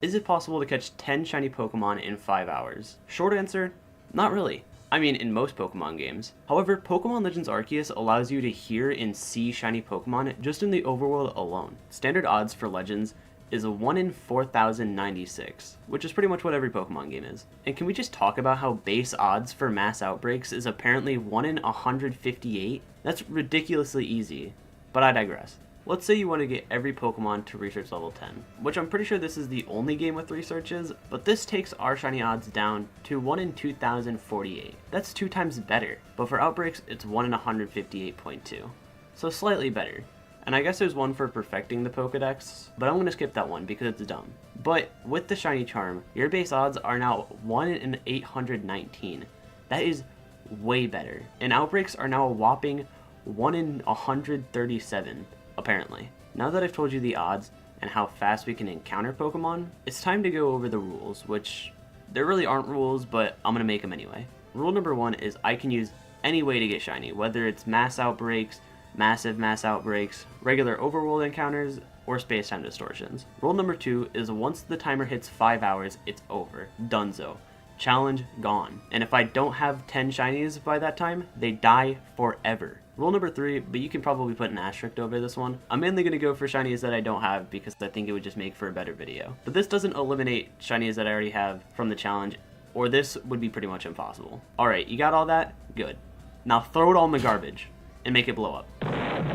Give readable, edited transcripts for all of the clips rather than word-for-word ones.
Is it possible to catch 10 shiny Pokemon in 5 hours? Short answer, not really. I mean, in most Pokemon games. However, Pokemon Legends Arceus allows you to hear and see shiny Pokemon just in the overworld alone. Standard odds for Legends is a 1 in 4,096, which is pretty much what every Pokemon game is. And can we just talk about how base odds for mass outbreaks is apparently 1 in 158? That's ridiculously easy, but I digress. Let's say you want to get every Pokemon to research level 10, which I'm pretty sure this is the only game with researches, but this takes our shiny odds down to 1 in 2,048. That's 2 times better, but for outbreaks, it's 1 in 158.2. So slightly better. And I guess there's one for perfecting the Pokedex, but I'm going to skip that one because it's dumb. But with the shiny charm, your base odds are now 1 in 819. That is way better. And outbreaks are now a whopping 1 in 137. Apparently. Now that I've told you the odds and how fast we can encounter Pokemon, it's time to go over the rules, which there really aren't rules, but I'm going to make them anyway. Rule number 1 is I can use any way to get shiny, whether it's mass outbreaks, massive mass outbreaks, regular overworld encounters, or space-time distortions. Rule number 2 is once the timer hits 5 hours, it's over. Dunzo. Challenge gone. And if I don't have 10 shinies by that time, they die forever. Rule number 3, but you can probably put an asterisk over this one. I'm mainly going to go for shinies that I don't have because I think it would just make for a better video. But this doesn't eliminate shinies that I already have from the challenge, or this would be pretty much impossible. Alright, you got all that? Good. Now throw it all in the garbage and make it blow up.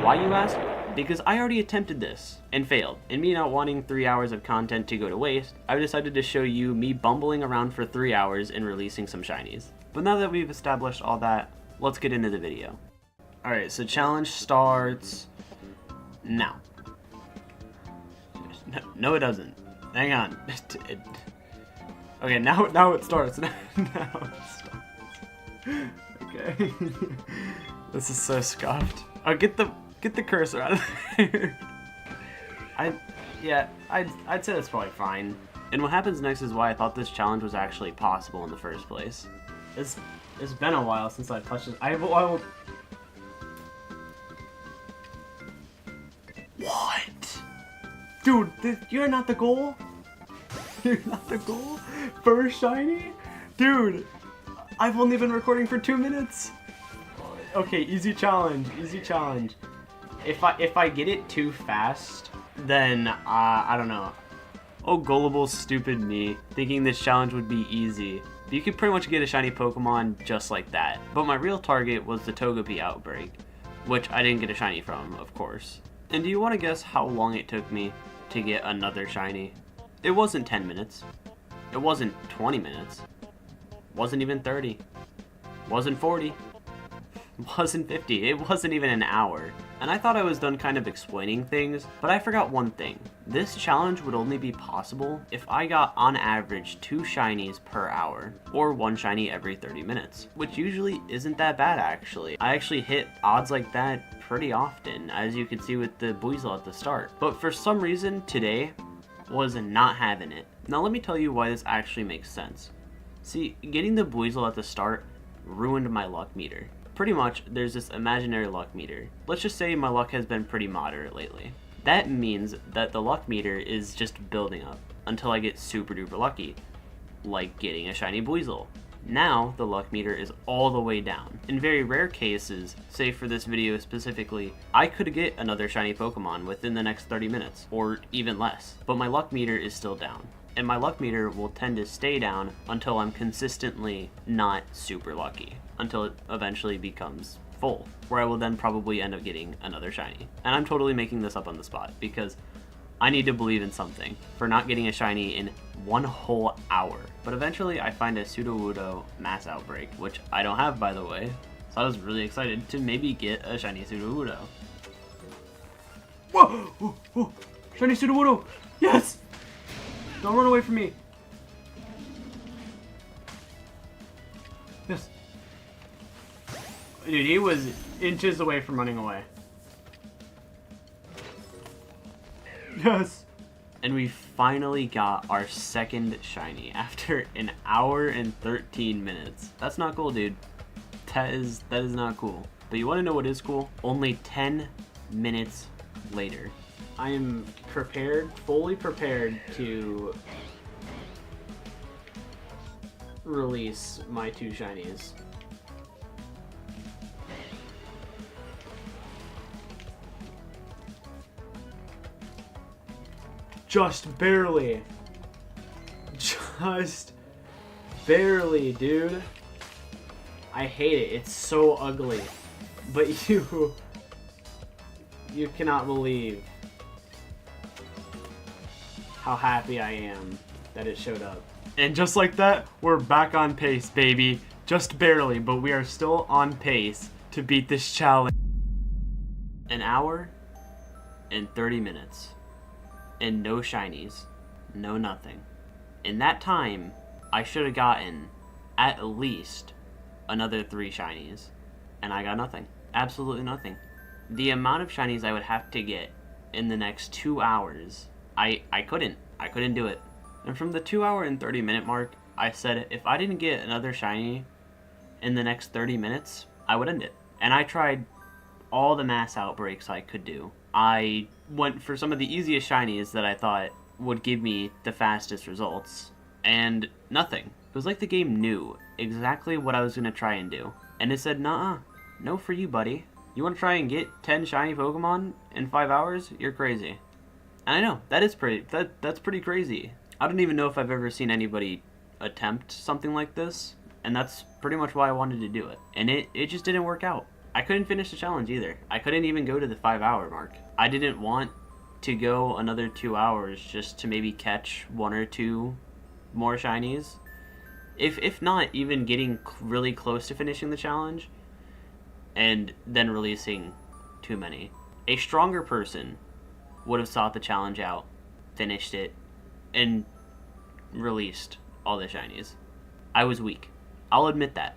Why, you ask? Because I already attempted this and failed. And me not wanting 3 hours of content to go to waste, I've decided to show you me bumbling around for 3 hours and releasing some shinies. But now that we've established all that, let's get into the video. Alright, so challenge starts now. No, it doesn't. Hang on. Okay, now it starts. Now it starts. Okay. This is so scuffed. Oh, get the cursor out of there. I'd say that's probably fine. And what happens next is why I thought this challenge was actually possible in the first place. It's been a while since I touched this. I will. What? Dude, you're not the goal? You're not the goal? First shiny? Dude, I've only been recording for 2 minutes. Okay, easy challenge, easy challenge. If I get it too fast, then, I don't know. Oh, gullible, stupid me, thinking this challenge would be easy. But you could pretty much get a shiny Pokemon just like that. But my real target was the Togepi outbreak, which I didn't get a shiny from, of course. And do you want to guess how long it took me to get another shiny? It wasn't 10 minutes. It wasn't 20 minutes. It wasn't even 30. It wasn't 40. It wasn't 50. It wasn't even an hour. And I thought I was done kind of explaining things, but I forgot one thing. This challenge would only be possible if I got on average 2 shinies per hour, or 1 shiny every 30 minutes, which usually isn't that bad actually. I actually hit odds like that pretty often, as you can see with the Buizel at the start. But for some reason, today was not having it. Now let me tell you why this actually makes sense. See, getting the Buizel at the start ruined my luck meter. Pretty much, there's this imaginary luck meter. Let's just say my luck has been pretty moderate lately. That means that the luck meter is just building up until I get super duper lucky, like getting a shiny Buizel. Now, the luck meter is all the way down. In very rare cases, say for this video specifically, I could get another shiny Pokemon within the next 30 minutes, or even less, but my luck meter is still down. And my luck meter will tend to stay down until I'm consistently not super lucky, until it eventually becomes full, where I will then probably end up getting another shiny. And I'm totally making this up on the spot, because I need to believe in something for not getting a shiny in 1 whole hour. But eventually I find a Sudowoodo mass outbreak, which I don't have, by the way, so I was really excited to maybe get a shiny Sudowoodo. Whoa! Whoa, whoa. Shiny Sudowoodo! Yes! Don't run away from me. Yes. Dude, he was inches away from running away. Yes. And we finally got our second shiny after an hour and 13 minutes. That's not cool, dude. That is not cool. But you want to know what is cool? Only 10 minutes later. I am prepared, fully prepared to release my 2 shinies. Just barely. Just barely, dude. I hate it. It's so ugly. But you cannot believe how happy I am that it showed up. And just like that, we're back on pace, baby. Just barely, but we are still on pace to beat this challenge. An hour and 30 minutes. And no shinies. No nothing. In that time, I should have gotten at least another 3 shinies. And I got nothing. Absolutely nothing. The amount of shinies I would have to get in the next 2 hours, I couldn't do it. And from the 2 hour and 30 minute mark, I said if I didn't get another shiny in the next 30 minutes, I would end it. And I tried all the mass outbreaks I could do. I went for some of the easiest shinies that I thought would give me the fastest results, and nothing. It was like the game knew exactly what I was going to try and do. And it said, nah, no for you, buddy. You want to try and get 10 shiny Pokemon in 5 hours? You're crazy. And I know, that's pretty crazy. I don't even know if I've ever seen anybody attempt something like this, and that's pretty much why I wanted to do it. And it just didn't work out. I couldn't finish the challenge either. I couldn't even go to the 5 hour mark. I didn't want to go another 2 hours just to maybe catch 1 or 2 more shinies. If not even getting really close to finishing the challenge, and then releasing too many. A stronger person would have sought the challenge out, finished it, and released all the shinies. I was weak. I'll admit that.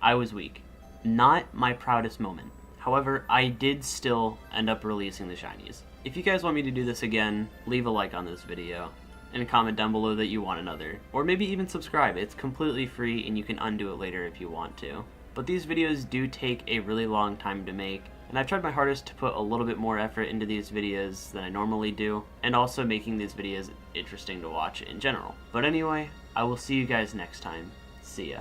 I was weak. Not my proudest moment. However, I did still end up releasing the shinies. If you guys want me to do this again, leave a like on this video, and comment down below that you want another. Or maybe even subscribe. It's completely free and you can undo it later if you want to. But these videos do take a really long time to make, and I've tried my hardest to put a little bit more effort into these videos than I normally do, and also making these videos interesting to watch in general. But anyway, I will see you guys next time. See ya.